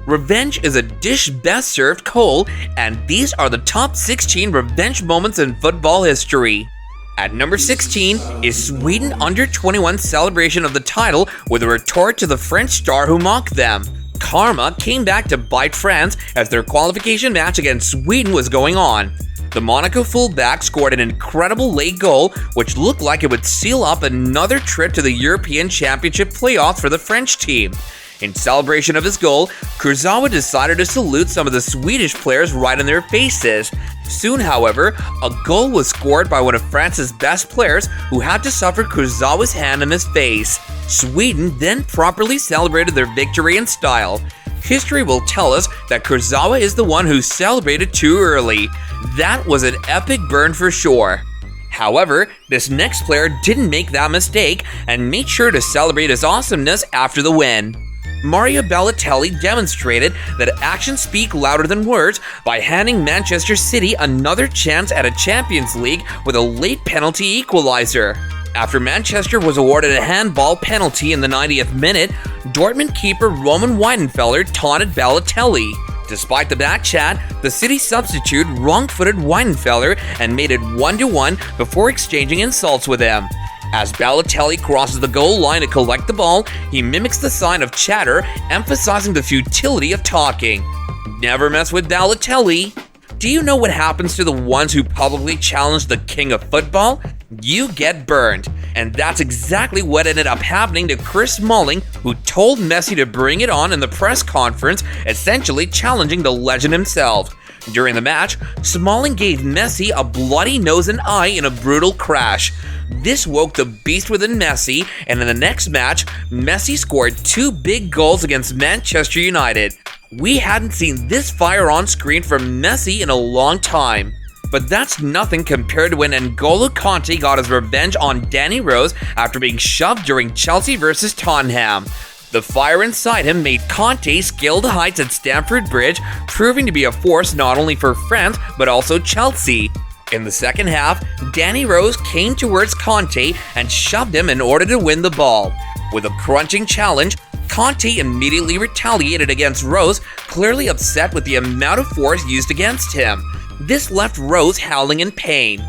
Revenge is a dish best served cold, and these are the top 16 revenge moments in football history. At number 16 is Sweden under-21 celebration of the title with a retort to the French star who mocked them. Karma came back to bite France as their qualification match against Sweden was going on. The Monaco fullback scored an incredible late goal, which looked like it would seal up another trip to the European Championship playoffs for the French team. In celebration of his goal, Kurzawa decided to salute some of the Swedish players right in their faces. Soon, however, a goal was scored by one of France's best players who had to suffer Kurzawa's hand in his face. Sweden then properly celebrated their victory in style. History will tell us that Kurzawa is the one who celebrated too early. That was an epic burn for sure. However, this next player didn't make that mistake and made sure to celebrate his awesomeness after the win. Mario Balotelli demonstrated that actions speak louder than words by handing Manchester City another chance at a Champions League with a late penalty equalizer. After Manchester was awarded a handball penalty in the 90th minute, Dortmund keeper Roman Weidenfeller taunted Balotelli. Despite the back chat, the City substitute wrong-footed Weidenfeller and made it 1-1 before exchanging insults with him. As Balotelli crosses the goal line to collect the ball, he mimics the sign of chatter, emphasizing the futility of talking. Never mess with Balotelli. Do you know what happens to the ones who publicly challenge the king of football? You get burned. And that's exactly what ended up happening to Chris Smalling, who told Messi to bring it on in the press conference, essentially challenging the legend himself. During the match, Smalling gave Messi a bloody nose and eye in a brutal crash. This woke the beast within Messi, and in the next match, Messi scored 2 big goals against Manchester United. We hadn't seen this fire on screen from Messi in a long time. But that's nothing compared to when N'Golo Conte got his revenge on Danny Rose after being shoved during Chelsea vs Tottenham. The fire inside him made Conte scale the heights at Stamford Bridge, proving to be a force not only for France but also Chelsea. In the second half, Danny Rose came towards Conte and shoved him in order to win the ball. With a crunching challenge, Conte immediately retaliated against Rose, clearly upset with the amount of force used against him. This left Rose howling in pain.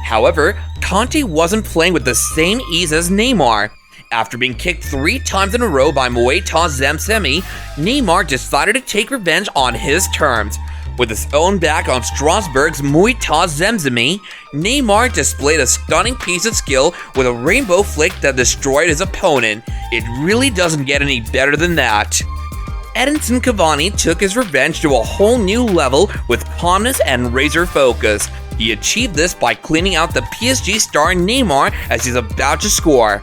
However, Conte wasn't playing with the same ease as Neymar. After being kicked 3 times in a row by Moita Zemzemi, Neymar decided to take revenge on his terms. With his own back on Strasbourg's Moita Zemzemi, Neymar displayed a stunning piece of skill with a rainbow flick that destroyed his opponent. It really doesn't get any better than that. Edinson Cavani took his revenge to a whole new level with calmness and razor focus. He achieved this by cleaning out the PSG star Neymar as he's about to score.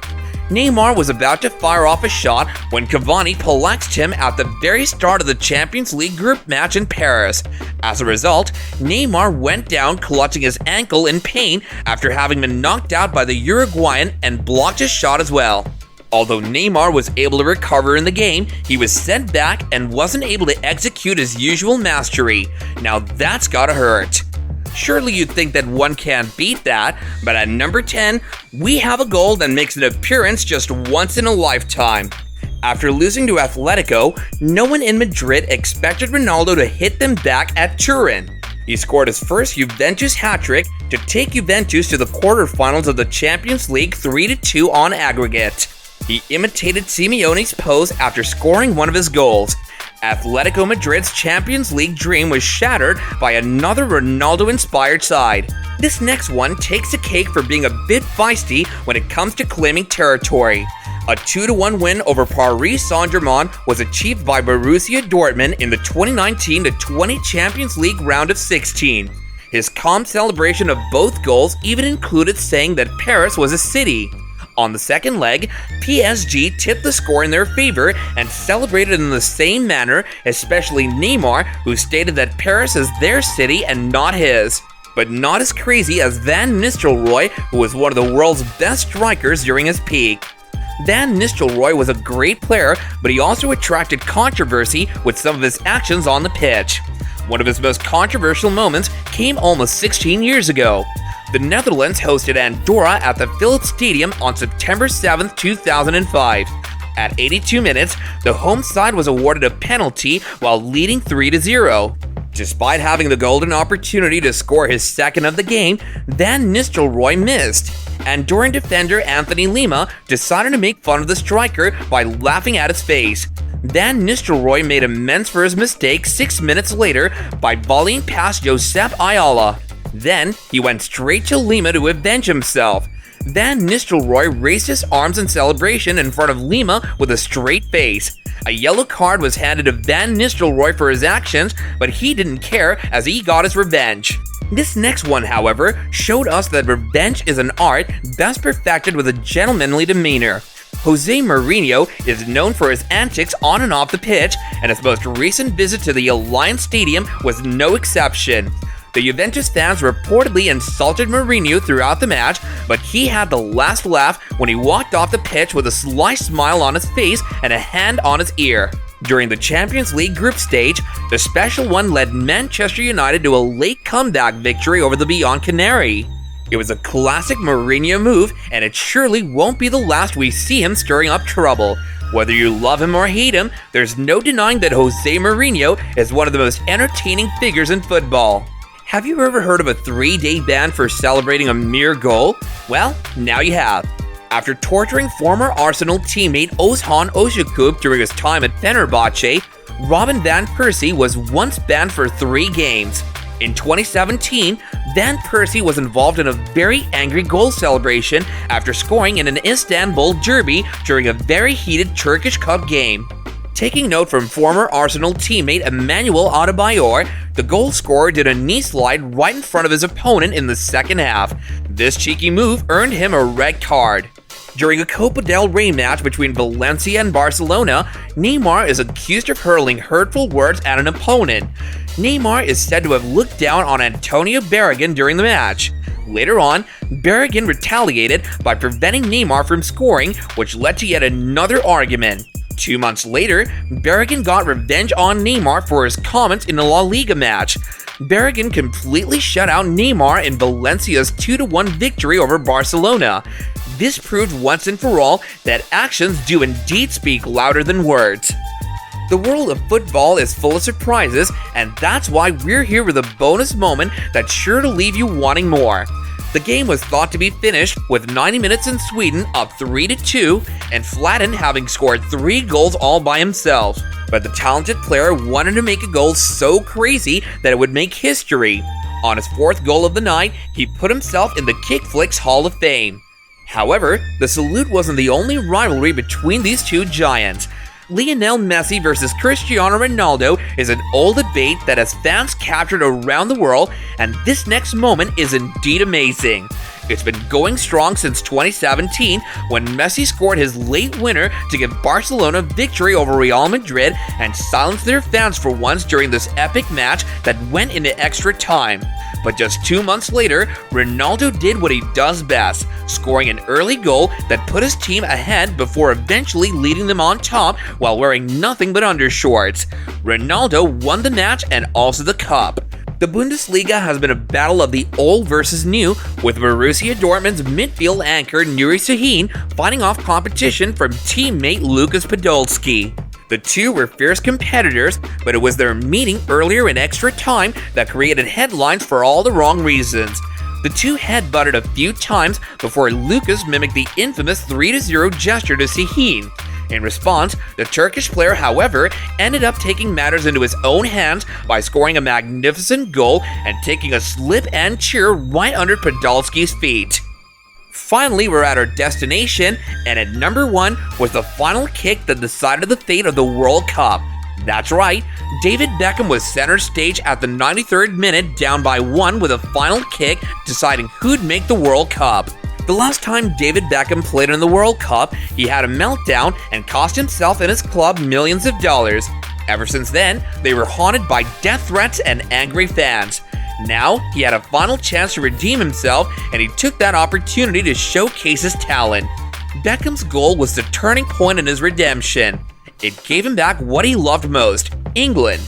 Neymar was about to fire off a shot when Cavani poleaxed him at the very start of the Champions League group match in Paris. As a result, Neymar went down clutching his ankle in pain after having been knocked out by the Uruguayan and blocked his shot as well. Although Neymar was able to recover in the game, he was sent back and wasn't able to execute his usual mastery. Now that's gotta hurt. Surely you'd think that one can't beat that, but at number 10, we have a goal that makes an appearance just once in a lifetime. After losing to Atletico, no one in Madrid expected Ronaldo to hit them back at Turin. He scored his first Juventus hat-trick to take Juventus to the quarterfinals of the Champions League 3-2 on aggregate. He imitated Simeone's pose after scoring one of his goals. Atletico Madrid's Champions League dream was shattered by another Ronaldo-inspired side. This next one takes the cake for being a bit feisty when it comes to claiming territory. A 2-1 win over Paris Saint-Germain was achieved by Borussia Dortmund in the 2019-20 Champions League round of 16. His calm celebration of both goals even included saying that Paris was a city. On the second leg, PSG tipped the score in their favor and celebrated in the same manner, especially Neymar, who stated that Paris is their city and not his. But not as crazy as Van Nistelrooy, who was one of the world's best strikers during his peak. Van Nistelrooy was a great player, but he also attracted controversy with some of his actions on the pitch. One of his most controversial moments came almost 16 years ago. The Netherlands hosted Andorra at the Philips Stadium on September 7, 2005. At 82 minutes, the home side was awarded a penalty while leading 3-0. Despite having the golden opportunity to score his second of the game, Van Nistelrooy missed. Andorran defender Anthony Lima decided to make fun of the striker by laughing at his face. Van Nistelrooy made amends for his mistake 6 minutes later by volleying past Josep Ayala. Then, he went straight to Lima to avenge himself. Van Nistelrooy raised his arms in celebration in front of Lima with a straight face. A yellow card was handed to Van Nistelrooy for his actions, but he didn't care as he got his revenge. This next one, however, showed us that revenge is an art best perfected with a gentlemanly demeanor. Jose Mourinho is known for his antics on and off the pitch, and his most recent visit to the Allianz Stadium was no exception. The Juventus fans reportedly insulted Mourinho throughout the match, but he had the last laugh when he walked off the pitch with a sly smile on his face and a hand on his ear. During the Champions League group stage, the Special One led Manchester United to a late comeback victory over the Beyond Canary. It was a classic Mourinho move, and it surely won't be the last we see him stirring up trouble. Whether you love him or hate him, there's no denying that Jose Mourinho is one of the most entertaining figures in football. Have you ever heard of a 3-day ban for celebrating a mere goal? Well, now you have. After torturing former Arsenal teammate Ozhan Ozyakup during his time at Fenerbahce, Robin van Persie was once banned for 3 games. In 2017, Van Persie was involved in a very angry goal celebration after scoring in an Istanbul derby during a very heated Turkish Cup game. Taking note from former Arsenal teammate Emmanuel Adebayor, the goal scorer did a knee slide right in front of his opponent in the second half. This cheeky move earned him a red card. During a Copa del Rey match between Valencia and Barcelona, Neymar is accused of hurling hurtful words at an opponent. Neymar is said to have looked down on Antonio Berrigan during the match. Later on, Berrigan retaliated by preventing Neymar from scoring, which led to yet another argument. 2 months later, Berrigan got revenge on Neymar for his comments in a La Liga match. Berrigan completely shut out Neymar in Valencia's 2-1 victory over Barcelona. This proved once and for all that actions do indeed speak louder than words. The world of football is full of surprises, and that's why we're here with a bonus moment that's sure to leave you wanting more. The game was thought to be finished with 90 minutes in Sweden up 3-2, and Flatten having scored 3 goals all by himself. But the talented player wanted to make a goal so crazy that it would make history. On his 4th goal of the night, he put himself in the Kickflix Hall of Fame. However, the salute wasn't the only rivalry between these two giants. Lionel Messi versus Cristiano Ronaldo is an old debate that has fans captured around the world, and this next moment is indeed amazing. It's been going strong since 2017 when Messi scored his late winner to give Barcelona victory over Real Madrid and silenced their fans for once during this epic match that went into extra time. But just 2 months later, Ronaldo did what he does best, scoring an early goal that put his team ahead before eventually leading them on top while wearing nothing but undershorts. Ronaldo won the match and also the cup. The Bundesliga has been a battle of the old versus new, with Borussia Dortmund's midfield anchor Nuri Sahin fighting off competition from teammate Lukas Podolski. The two were fierce competitors, but it was their meeting earlier in extra time that created headlines for all the wrong reasons. The two head-butted a few times before Lukas mimicked the infamous 3-0 gesture to Sahin. In response, the Turkish player, however, ended up taking matters into his own hands by scoring a magnificent goal and taking a slip and cheer right under Podolski's feet. Finally, we're at our destination, and at number 1 was the final kick that decided the fate of the World Cup. That's right, David Beckham was center stage at the 93rd minute, down by 1 with a final kick deciding who'd make the World Cup. The last time David Beckham played in the World Cup, he had a meltdown and cost himself and his club millions of dollars. Ever since then, they were haunted by death threats and angry fans. Now, he had a final chance to redeem himself, and he took that opportunity to showcase his talent. Beckham's goal was the turning point in his redemption. It gave him back what he loved most, England.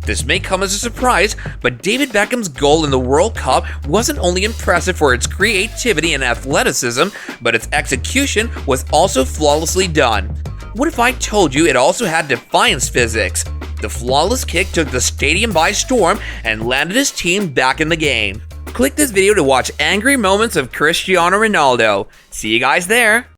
This may come as a surprise, but David Beckham's goal in the World Cup wasn't only impressive for its creativity and athleticism, but its execution was also flawlessly done. What if I told you it also had defiance physics? The flawless kick took the stadium by storm and landed his team back in the game. Click this video to watch angry moments of Cristiano Ronaldo. See you guys there.